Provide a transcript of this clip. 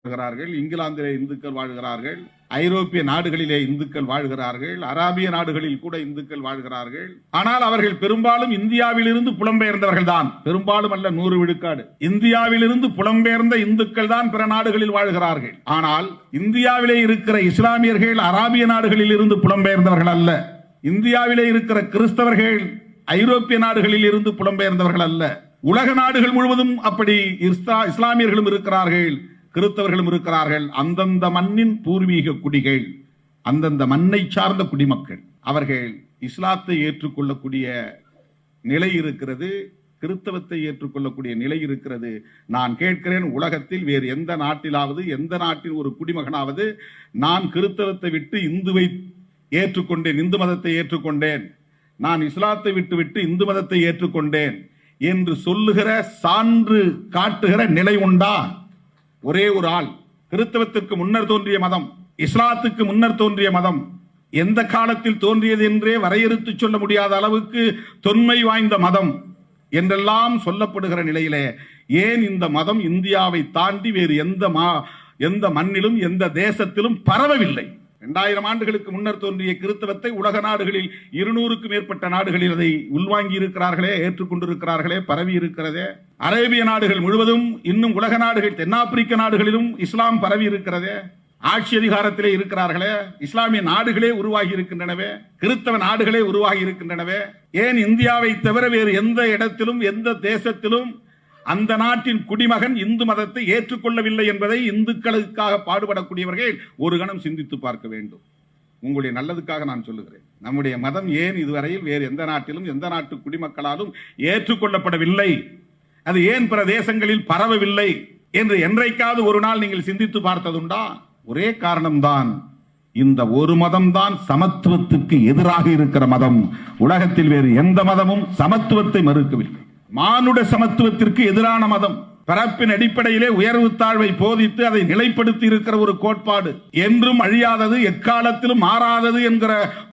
வாழ்கிறார்கள், இங்கிலாந்திலே இந்துக்கள் வாழ்கிறார்கள், ஐரோப்பிய நாடுகளிலே இந்துக்கள் வாழ்கிறார்கள், அராபிய நாடுகளில் கூட இந்துக்கள் வாழ்கிறார்கள். ஆனால் அவர்கள் பெரும்பாலும் இந்தியாவிலிருந்து புலம்பெயர்ந்தவர்கள் தான். பெரும்பாலும் அல்ல, 100 விழுக்காடு இந்தியாவிலிருந்து புலம்பெயர்ந்த இந்துக்கள் தான் பிற நாடுகளில் வாழ்கிறார்கள். ஆனால் இந்தியாவிலே இருக்கிற இஸ்லாமியர்கள் அராபிய நாடுகளில் இருந்து புலம்பெயர்ந்தவர்கள் அல்ல. இந்தியாவிலே இருக்கிற கிறிஸ்தவர்கள் ஐரோப்பிய நாடுகளில் இருந்து புலம்பெயர்ந்தவர்கள் அல்ல. உலக நாடுகள் முழுவதும் அப்படி இஸ்லாமியர்களும் இருக்கிறார்கள், கிறிஸ்தவர்களும் இருக்கிறார்கள். அந்தந்த மண்ணின் பூர்வீக குடிகள், அந்தந்த மண்ணை சார்ந்த குடிமக்கள், அவர்கள் இஸ்லாத்தை ஏற்றுக்கொள்ளக்கூடிய நிலை இருக்கிறது, கிறிஸ்தவத்தை ஏற்றுக்கொள்ளக்கூடிய நிலை இருக்கிறது. நான் கேட்கிறேன், உலகத்தில் வேறு எந்த நாட்டிலாவது, எந்த நாட்டின் ஒரு குடிமகனாவது நான் கிறிஸ்தவத்தை விட்டு இந்துவை ஏற்றுக்கொண்டேன், இந்து மதத்தை ஏற்றுக்கொண்டேன், நான் இஸ்லாத்தை விட்டு இந்து மதத்தை ஏற்றுக்கொண்டேன் என்று சொல்லுகிற சான்று காட்டுகிற நிலை உண்டா? ஒரே ஒரு ஆள். கிறிஸ்தவத்திற்கு முன்னர் தோன்றிய மதம், இஸ்லாத்துக்கு முன்னர் தோன்றிய மதம், எந்த காலத்தில் தோன்றியது என்றே வரையறுத்து சொல்ல முடியாத அளவுக்கு தொன்மை வாய்ந்த மதம் என்றெல்லாம் சொல்லப்படுகிற நிலையிலே ஏன் இந்த மதம் இந்தியாவை தாண்டி வேறு எந்த மண்ணிலும் எந்த தேசத்திலும் பரவவில்லை? 2000 ஆண்டுகளுக்கு முன்னர் தோன்றிய கிறிஸ்தவத்தை உலக நாடுகளில் 200க்கும் மேற்பட்ட நாடுகளில் அதை உள்வாங்கி இருக்கிறார்களே, ஏற்றுக்கொண்டிருக்கிறார்களே, பரவி இருக்கிறதே. அரேபிய நாடுகள் முழுவதும், இன்னும் உலக நாடுகள், தென்னாப்பிரிக்க நாடுகளிலும் இஸ்லாம் பரவி இருக்கிறதே. ஆட்சி அதிகாரத்திலே இருக்கிறார்களே, இஸ்லாமிய நாடுகளே உருவாகி இருக்கின்றனவே, கிறிஸ்தவ நாடுகளே உருவாகி இருக்கின்றனவே. ஏன் இந்தியாவை தவிர வேறு எந்த இடத்திலும் எந்த தேசத்திலும் அந்த நாட்டின் குடிமகன் இந்து மதத்தை ஏற்றுக்கொள்ளவில்லை என்பதை இந்துக்களுக்காக பாடுபடக்கூடியவர்கள் ஒரு கணம் சிந்தித்து பார்க்க வேண்டும். உங்களுடைய நல்லதுக்காக நான் சொல்லுகிறேன். நம்முடைய மதம் ஏன் இதுவரையில் வேறு எந்த நாட்டிலும் எந்த நாட்டு குடிமக்களாலும் ஏற்றுக்கொள்ளப்படவில்லை, அது ஏன் பிற தேசங்களில் பரவவில்லை என்று என்றைக்காவது ஒரு நாள் நீங்கள் சிந்தித்து பார்த்ததுண்டா? ஒரே காரணம்தான், இந்த ஒரு மதம் தான் சமத்துவத்துக்கு எதிராக இருக்கிற மதம். உலகத்தில் வேறு எந்த மதமும் சமத்துவத்தை மறுக்கவில்லை. மானுட சமத்துவத்திற்கு எதிரான மதம், பிறப்பின் அடிப்படையிலே உயர்வு தாழ்வை போதித்து அதை நிலைப்படுத்தி இருக்கிற ஒரு கோட்பாடு, என்றும் அழியாதது, எக்காலத்திலும் மாறாதது என்கிற